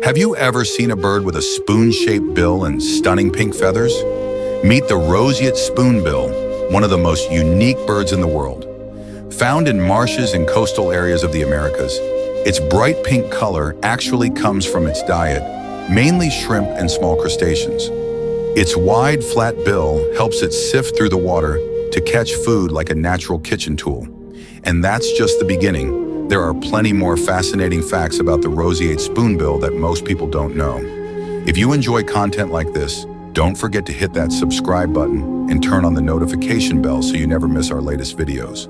Have you ever seen a bird with a spoon-shaped bill and stunning pink feathers? Meet the Roseate Spoonbill, one of the most unique birds in the world. Found in marshes and coastal areas of the Americas, its bright pink color actually comes from its diet, mainly shrimp and small crustaceans. Its wide, flat bill helps it sift through the water to catch food like a natural kitchen tool. And that's just the beginning. There are plenty more fascinating facts about the Roseate Spoonbill that most people don't know. If you enjoy content like this, don't forget to hit that subscribe button and turn on the notification bell so you never miss our latest videos.